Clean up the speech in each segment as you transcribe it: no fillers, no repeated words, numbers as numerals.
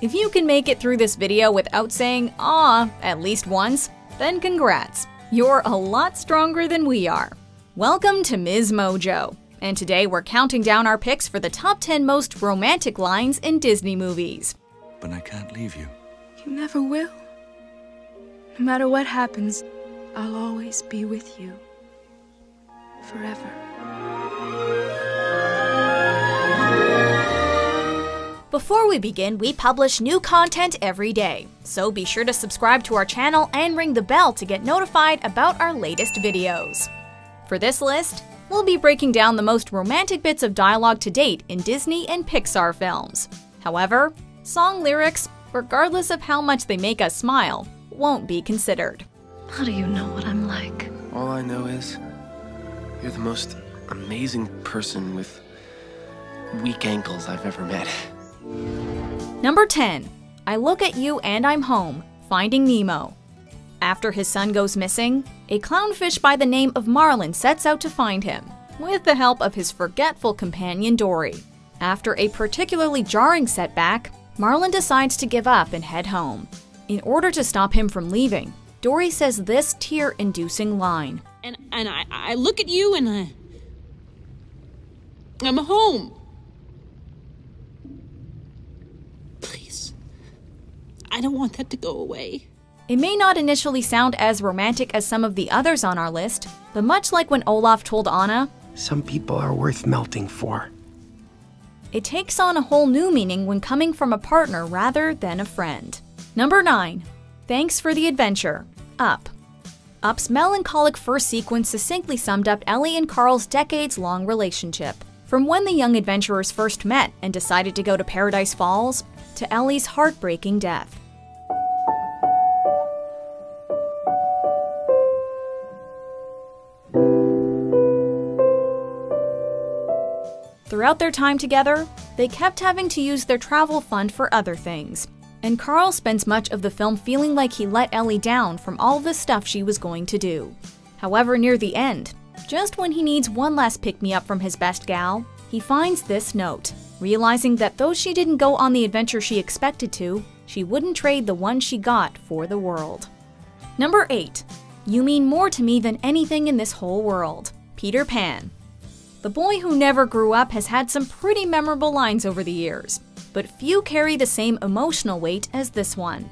If you can make it through this video without saying "aw" at least once, then congrats. You're a lot stronger than we are. Welcome to Ms. Mojo, and today we're counting down our picks for the top 10 most romantic lines in Disney movies. But I can't leave you. You never will. No matter what happens, I'll always be with you. Forever. Before we begin, we publish new content every day, so be sure to subscribe to our channel and ring the bell to get notified about our latest videos. For this list, we'll be breaking down the most romantic bits of dialogue to date in Disney and Pixar films. However, song lyrics, regardless of how much they make us smile, won't be considered. How do you know what I'm like? All I know is you're the most amazing person with weak ankles I've ever met. Number 10. I Look at You and I'm Home, Finding Nemo. After his son goes missing, a clownfish by the name of Marlin sets out to find him, with the help of his forgetful companion Dory. After a particularly jarring setback, Marlin decides to give up and head home. In order to stop him from leaving, Dory says this tear-inducing line. And I look at you and I'm home. Please. I don't want that to go away. It may not initially sound as romantic as some of the others on our list, but much like when Olaf told Anna, "Some people are worth melting for," it takes on a whole new meaning when coming from a partner rather than a friend. Number 9. Thanks for the Adventure, Up. Up's melancholic first sequence succinctly summed up Ellie and Carl's decades-long relationship. From when the young adventurers first met and decided to go to Paradise Falls, to Ellie's heartbreaking death. Throughout their time together, they kept having to use their travel fund for other things, and Carl spends much of the film feeling like he let Ellie down from all the stuff she was going to do. However, near the end, just when he needs one last pick-me-up from his best gal, he finds this note, realizing that though she didn't go on the adventure she expected to, she wouldn't trade the one she got for the world. Number 8. You mean more to me than anything in this whole world, Peter Pan. The boy who never grew up has had some pretty memorable lines over the years, but few carry the same emotional weight as this one.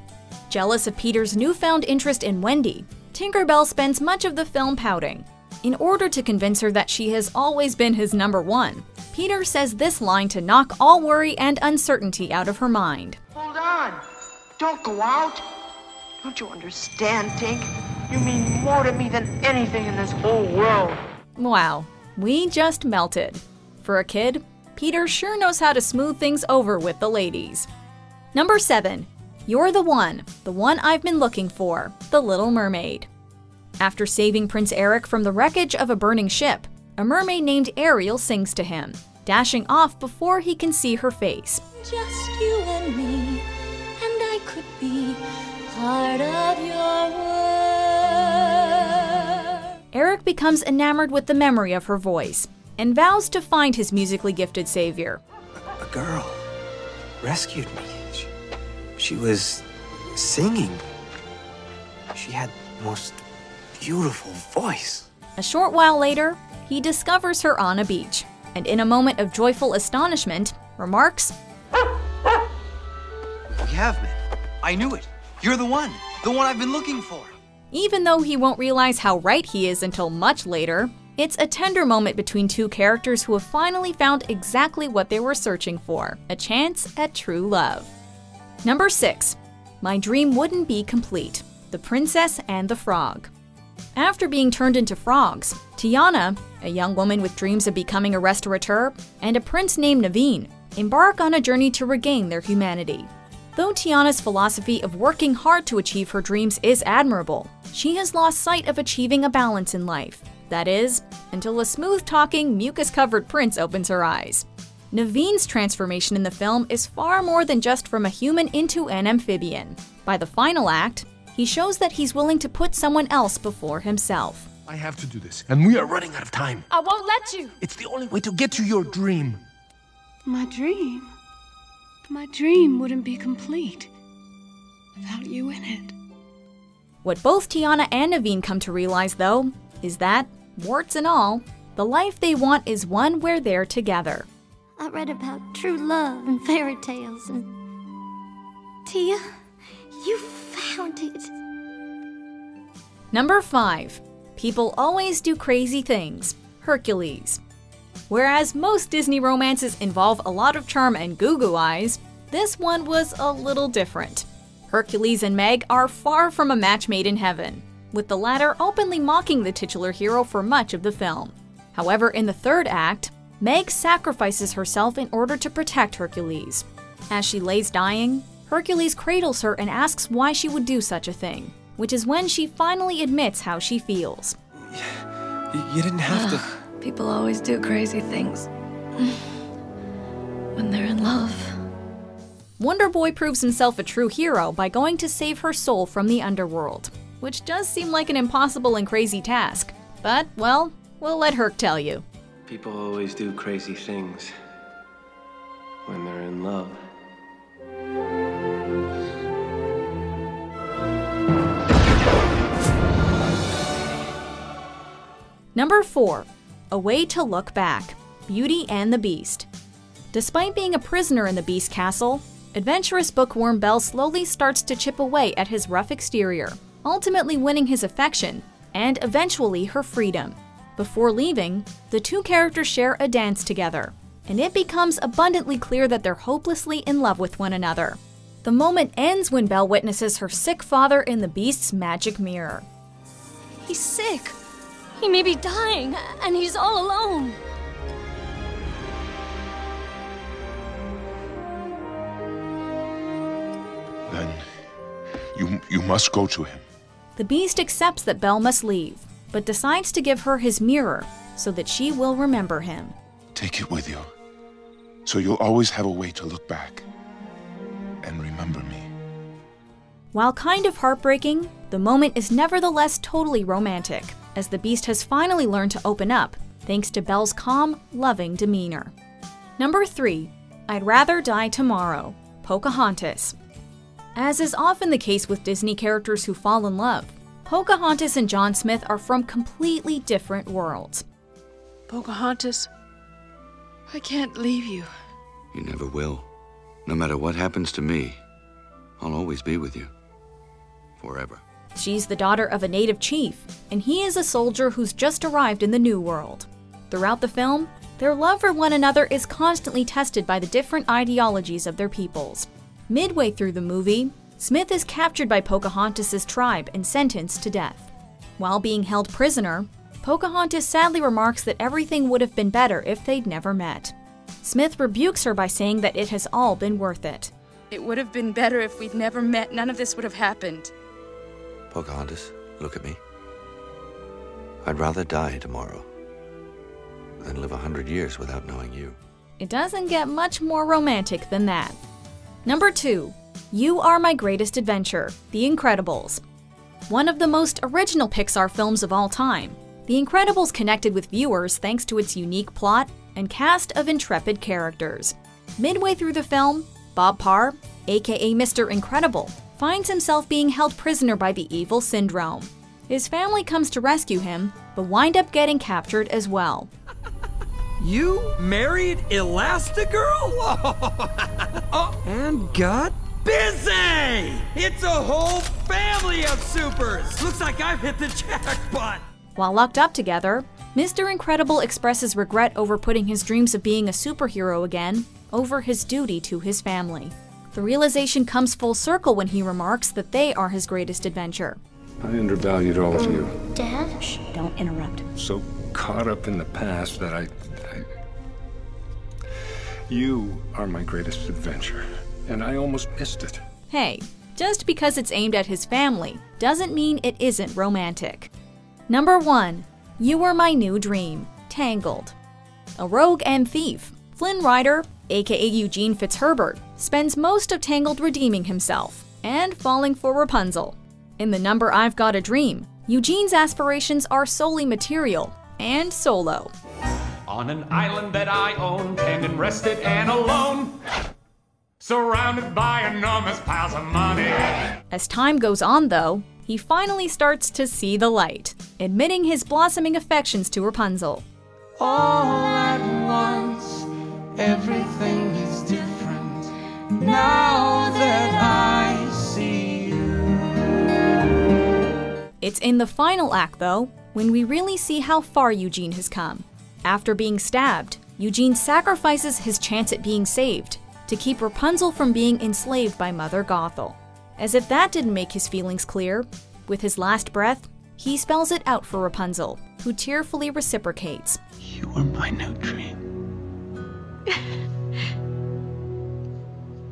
Jealous of Peter's newfound interest in Wendy, Tinkerbell spends much of the film pouting. In order to convince her that she has always been his number one, Peter says this line to knock all worry and uncertainty out of her mind. Hold on! Don't go out! Don't you understand, Tink? You mean more to me than anything in this whole world. Wow. We just melted. For a kid, Peter sure knows how to smooth things over with the ladies. Number 7. You're the one I've been looking for, The Little Mermaid. After saving Prince Eric from the wreckage of a burning ship, a mermaid named Ariel sings to him, dashing off before he can see her face. Just you and me, and I could be part of your world. Eric becomes enamored with the memory of her voice and vows to find his musically gifted savior. a girl rescued me. She was singing. She had the most beautiful voice. A short while later, he discovers her on a beach, and in a moment of joyful astonishment, remarks, "We have met. I knew it. You're the one I've been looking for." Even though he won't realize how right he is until much later, it's a tender moment between two characters who have finally found exactly what they were searching for, a chance at true love. Number 6. My Dream Wouldn't Be Complete, The Princess and the Frog. After being turned into frogs, Tiana, a young woman with dreams of becoming a restaurateur, and a prince named Naveen embark on a journey to regain their humanity. Though Tiana's philosophy of working hard to achieve her dreams is admirable, she has lost sight of achieving a balance in life. That is, until a smooth-talking, mucus-covered prince opens her eyes. Naveen's transformation in the film is far more than just from a human into an amphibian. By the final act, he shows that he's willing to put someone else before himself. I have to do this, and we are running out of time. I won't let you. It's the only way to get to your dream. My dream? My dream wouldn't be complete without you in it. What both Tiana and Naveen come to realize, though, is that, warts and all, the life they want is one where they're together. I read about true love and fairy tales, and Tia, you found it. Number 5. People always do crazy things. Hercules. Whereas most Disney romances involve a lot of charm and goo-goo eyes, this one was a little different. Hercules and Meg are far from a match made in heaven, with the latter openly mocking the titular hero for much of the film. However, in the third act, Meg sacrifices herself in order to protect Hercules. As she lays dying, Hercules cradles her and asks why she would do such a thing, which is when she finally admits how she feels. You didn't have to... People always do crazy things when they're in love. Wonder Boy proves himself a true hero by going to save her soul from the underworld, which does seem like an impossible and crazy task. But, well, we'll let Herc tell you. People always do crazy things when they're in love. Number 4. A Way to Look Back. Beauty and the Beast. Despite being a prisoner in the Beast Castle, adventurous bookworm Belle slowly starts to chip away at his rough exterior, ultimately winning his affection, and eventually her freedom. Before leaving, the two characters share a dance together, and it becomes abundantly clear that they're hopelessly in love with one another. The moment ends when Belle witnesses her sick father in the Beast's magic mirror. He's sick. He may be dying, and he's all alone. Then you must go to him. The Beast accepts that Belle must leave, but decides to give her his mirror so that she will remember him. Take it with you, so you'll always have a way to look back and remember me. While kind of heartbreaking, the moment is nevertheless totally romantic, as the Beast has finally learned to open up, thanks to Belle's calm, loving demeanor. Number 3. I'd Rather Die Tomorrow. Pocahontas. As is often the case with Disney characters who fall in love, Pocahontas and John Smith are from completely different worlds. Pocahontas, I can't leave you. You never will. No matter what happens to me, I'll always be with you. Forever. She's the daughter of a native chief, and he is a soldier who's just arrived in the New World. Throughout the film, their love for one another is constantly tested by the different ideologies of their peoples. Midway through the movie, Smith is captured by Pocahontas' tribe and sentenced to death. While being held prisoner, Pocahontas sadly remarks that everything would have been better if they'd never met. Smith rebukes her by saying that it has all been worth it. It would have been better if we'd never met. None of this would have happened. Pocahontas, look at me. I'd rather die tomorrow than live 100 years without knowing you. It doesn't get much more romantic than that. Number 2. You Are My Greatest Adventure. The Incredibles. One of the most original Pixar films of all time, The Incredibles connected with viewers thanks to its unique plot and cast of intrepid characters. Midway through the film, Bob Parr, aka Mr. Incredible, finds himself being held prisoner by the evil Syndrome. His family comes to rescue him, but wind up getting captured as well. You married Elastigirl? Oh, and got busy! It's a whole family of supers! Looks like I've hit the jackpot! While locked up together, Mr. Incredible expresses regret over putting his dreams of being a superhero again over his duty to his family. The realization comes full circle when he remarks that they are his greatest adventure. I undervalued all of you. Dad? Shh, don't interrupt. So caught up in the past that You are my greatest adventure, and I almost missed it. Hey, just because it's aimed at his family doesn't mean it isn't romantic. Number 1. You Are My New Dream. Tangled. A rogue and thief, Flynn Rider, aka Eugene Fitzherbert, spends most of Tangled redeeming himself and falling for Rapunzel. In the number I've Got a Dream, Eugene's aspirations are solely material and solo. On an island that I own, tended, rested, and alone. surrounded by enormous piles of money. As time goes on, though, he finally starts to see the light, admitting his blossoming affections to Rapunzel. All at once, everything is different now that I see you. It's in the final act, though, when we really see how far Eugene has come. After being stabbed, Eugene sacrifices his chance at being saved to keep Rapunzel from being enslaved by Mother Gothel. As if that didn't make his feelings clear, with his last breath, he spells it out for Rapunzel, who tearfully reciprocates. You were my new dream.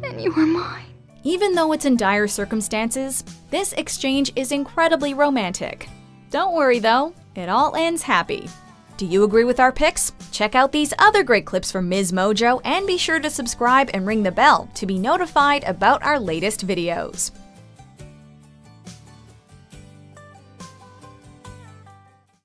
And you were mine. Even though it's in dire circumstances, this exchange is incredibly romantic. Don't worry though, it all ends happy. Do you agree with our picks? Check out these other great clips from Ms. Mojo and be sure to subscribe and ring the bell to be notified about our latest videos.